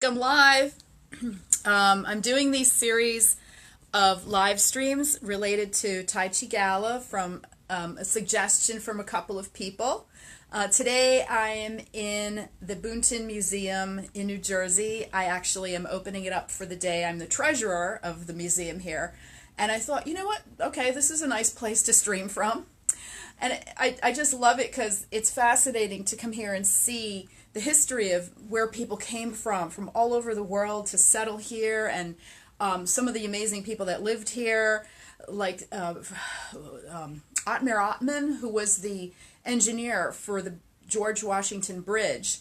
I'm live. I'm doing these series of live streams related to Tai Chi Gala from a suggestion from a couple of people. Today I am in the Boonton Museum in New Jersey. I actually am opening it up for the day. I'm the treasurer of the museum here. And I thought, you know what? Okay, this is a nice place to stream from. And I just love it because it's fascinating to come here and see the history of where people came from all over the world to settle here, and some of the amazing people that lived here, like Otmar Ottman, who was the engineer for the George Washington Bridge,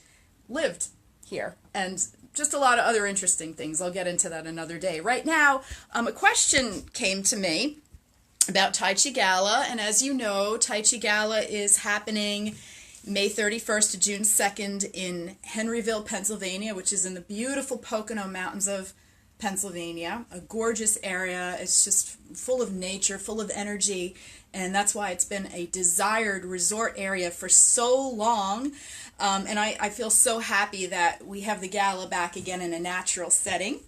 lived here, and just a lot of other interesting things. I'll get into that another day. Right now, a question came to me about Tai Chi Gala, and as you know, Tai Chi Gala is happening May 31st to June 2nd in Henryville, Pennsylvania, which is in the beautiful Pocono Mountains of Pennsylvania, a gorgeous area. It's just full of nature, full of energy, and that's why it's been a desired resort area for so long. And I feel so happy that we have the gala back again in a natural setting.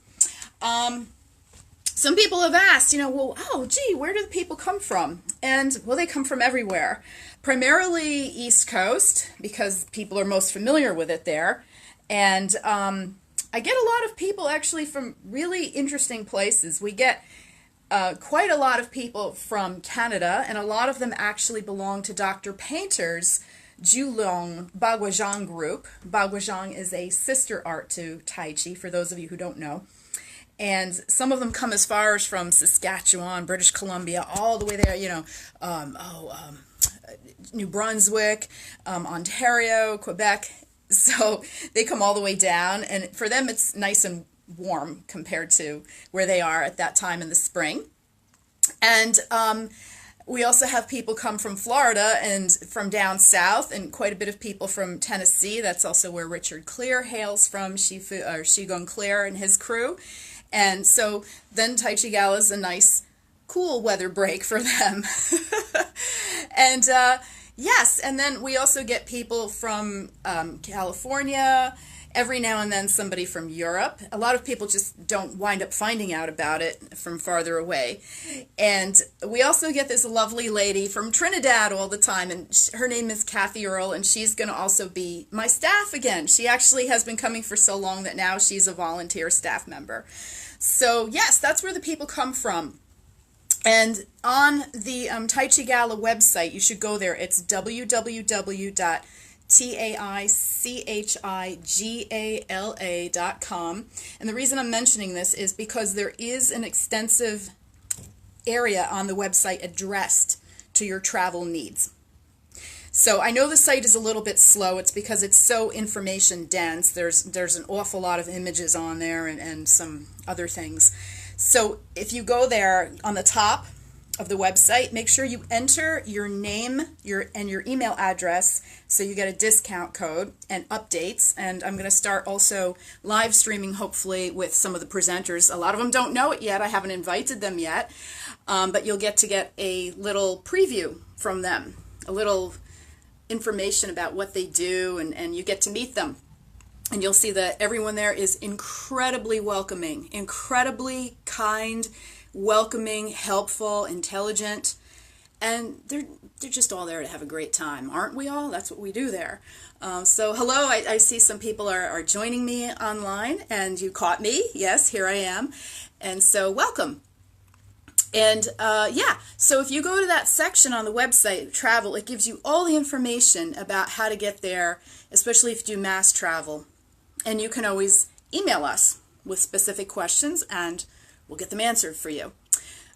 Some people have asked, well, oh, gee, where do the people come from? And, well, they come from everywhere. Primarily East Coast, because people are most familiar with it there. And I get a lot of people actually from really interesting places. We get quite a lot of people from Canada, and a lot of them actually belong to Dr. Painter's Julong Baguazhang group. Baguazhang is a sister art to Tai Chi, for those of you who don't know. And some of them come as far as from Saskatchewan, British Columbia, all the way there, New Brunswick, Ontario, Quebec. So they come all the way down, and for them it's nice and warm compared to where they are at that time in the spring. And we also have people come from Florida and from down south, and quite a bit of people from Tennessee. That's also where Richard Clear hails from, Shigong Clear and his crew. And so then Tai Chi Gala is a nice, cool weather break for them. And yes, and then we also get people from California, every now and then somebody from Europe. A lot of people just don't wind up finding out about it from farther away. And we also get this lovely lady from Trinidad all the time, and her name is Kathy Earl, and she's going to also be my staff again. She actually has been coming for so long that now she's a volunteer staff member. So yes, that's where the people come from. And on the Tai Chi Gala website, you should go there. It's www.taichigala.com. And the reason I'm mentioning this is because there is an extensive area on the website addressed to your travel needs. So I know the site is a little bit slow. It's because it's so information dense. There's an awful lot of images on there and some other things. So if you go there on the top of the website, make sure you enter your name and your email address so you get a discount code and updates. And I'm going to start also live streaming, hopefully, with some of the presenters. A lot of them don't know it yet. I haven't invited them yet. But you'll get a little preview from them, a little information about what they do, and you get to meet them. And you'll see that everyone there is incredibly welcoming, incredibly kind, welcoming, helpful, intelligent, and they're just all there to have a great time, aren't we all? That's what we do there. So hello, I see some people are joining me online, and you caught me. Yes, here I am. And so welcome. And yeah, so if you go to that section on the website, travel, it gives you all the information about how to get there, especially if you do mass travel. And you can always email us with specific questions, and we'll get them answered for you.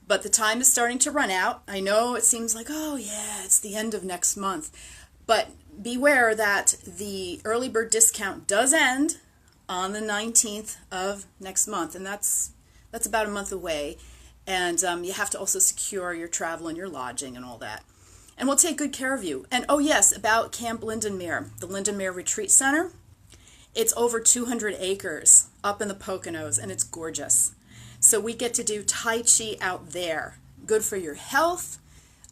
But the time is starting to run out. I know it seems like, oh yeah, it's the end of next month. But beware that the early bird discount does end on the 19th of next month, and that's about a month away. And you have to also secure your travel and your lodging and all that. And we'll take good care of you. And oh yes, about Camp Lindenmere, the Lindenmere Retreat Center. It's over 200 acres up in the Poconos, and it's gorgeous. So we get to do Tai Chi out there. Good for your health.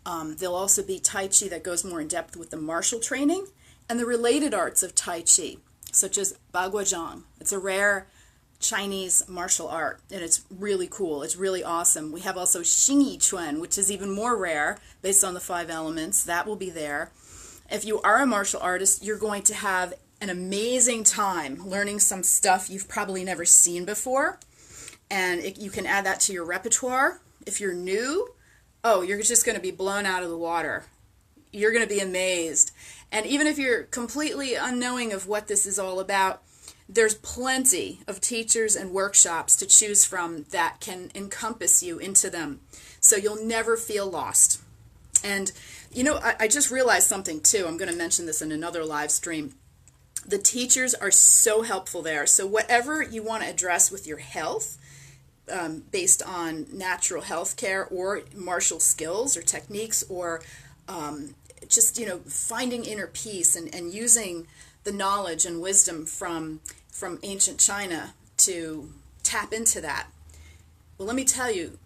There'll also be Tai Chi that goes more in depth with the martial training and the related arts of Tai Chi, such as Baguazhang. It's a rare Chinese martial art, and it's really cool. It's really awesome. We have also Xingyi Chuan, which is even more rare based on the 5 elements. That will be there. If you are a martial artist, you're going to have an amazing time learning some stuff you've probably never seen before, and you can add that to your repertoire. If you're new, oh, you're just going to be blown out of the water. You're going to be amazed. And even if you're completely unknowing of what this is all about, there's plenty of teachers and workshops to choose from that can encompass you into them, so you'll never feel lost. And you know, I just realized something too. I'm going to mention this in another live stream. The teachers are so helpful there. So whatever you want to address with your health, based on natural health care or martial skills or techniques, or just, you know, finding inner peace and using the knowledge and wisdom from ancient China to tap into that. Well, let me tell you,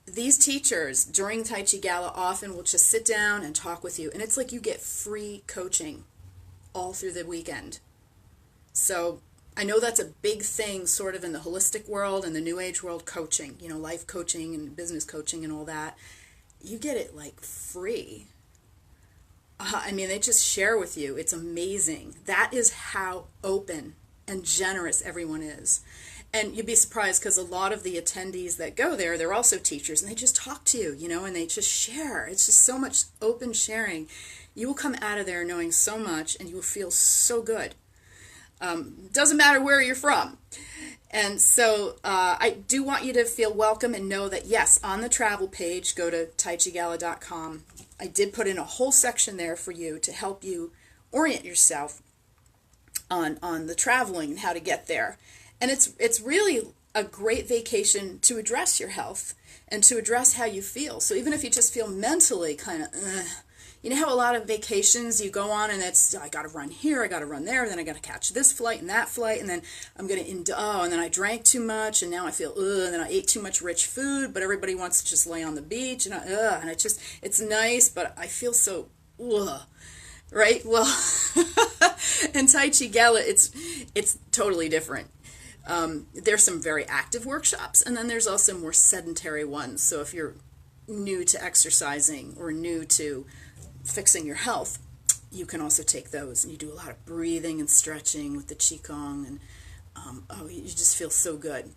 these teachers during Tai Chi Gala often will just sit down and talk with you, and it's like you get free coaching all through the weekend. So I know that's a big thing sort of in the holistic world and the New Age world, coaching, you know, life coaching and business coaching and all that. You get it like free. I mean, they just share with you. It's amazing. That is how open and generous everyone is. And you'd be surprised, because a lot of the attendees that go there, they're also teachers, and they just talk to you, you know, and they just share. It's just so much open sharing. You will come out of there knowing so much, and you will feel so good. Doesn't matter where you're from. And so I do want you to feel welcome and know that, yes, on the travel page, go to taichigala.com. I did put in a whole section there for you to help you orient yourself on the traveling and how to get there. And it's really a great vacation to address your health and to address how you feel. So even if you just feel mentally kind of, you know how a lot of vacations you go on and it's, I got to run here, I got to run there, and then I got to catch this flight and that flight, and then I'm going to, and then I drank too much, and now I feel, and then I ate too much rich food, but everybody wants to just lay on the beach, and and it's nice, but I feel so, right? Well, in Tai Chi Gala, it's totally different. There's some very active workshops, and then there's also more sedentary ones. So if you're new to exercising or new to fixing your health, you can also take those, and you do a lot of breathing and stretching with the Qigong, and you just feel so good.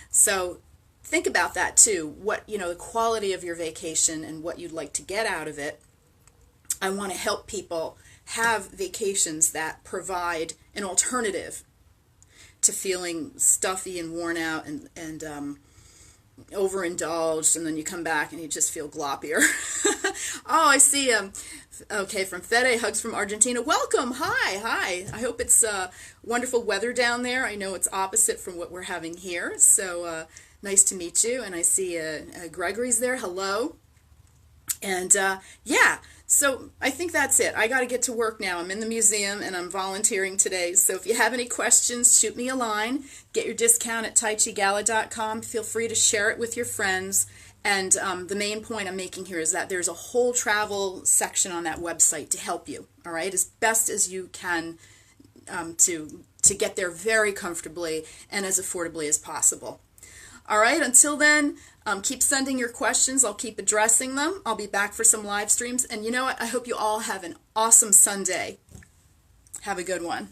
So think about that too, what, you know, the quality of your vacation and what you'd like to get out of it. I want to help people have vacations that provide an alternative to feeling stuffy and worn out and overindulged, and then you come back and you just feel gloppier. Oh, I see. Okay, from Fede, hugs from Argentina. Welcome. Hi. I hope it's wonderful weather down there. I know it's opposite from what we're having here. So nice to meet you. And I see Gregory's there. Hello. And yeah. So I think that's it. I got to get to work now. I'm in the museum and I'm volunteering today. So if you have any questions, shoot me a line. Get your discount at taichigala.com. Feel free to share it with your friends. And the main point I'm making here is that there's a whole travel section on that website to help you, all right, as best as you can, to get there very comfortably and as affordably as possible. All right, until then, keep sending your questions. I'll keep addressing them. I'll be back for some live streams. And you know what? I hope you all have an awesome Sunday. Have a good one.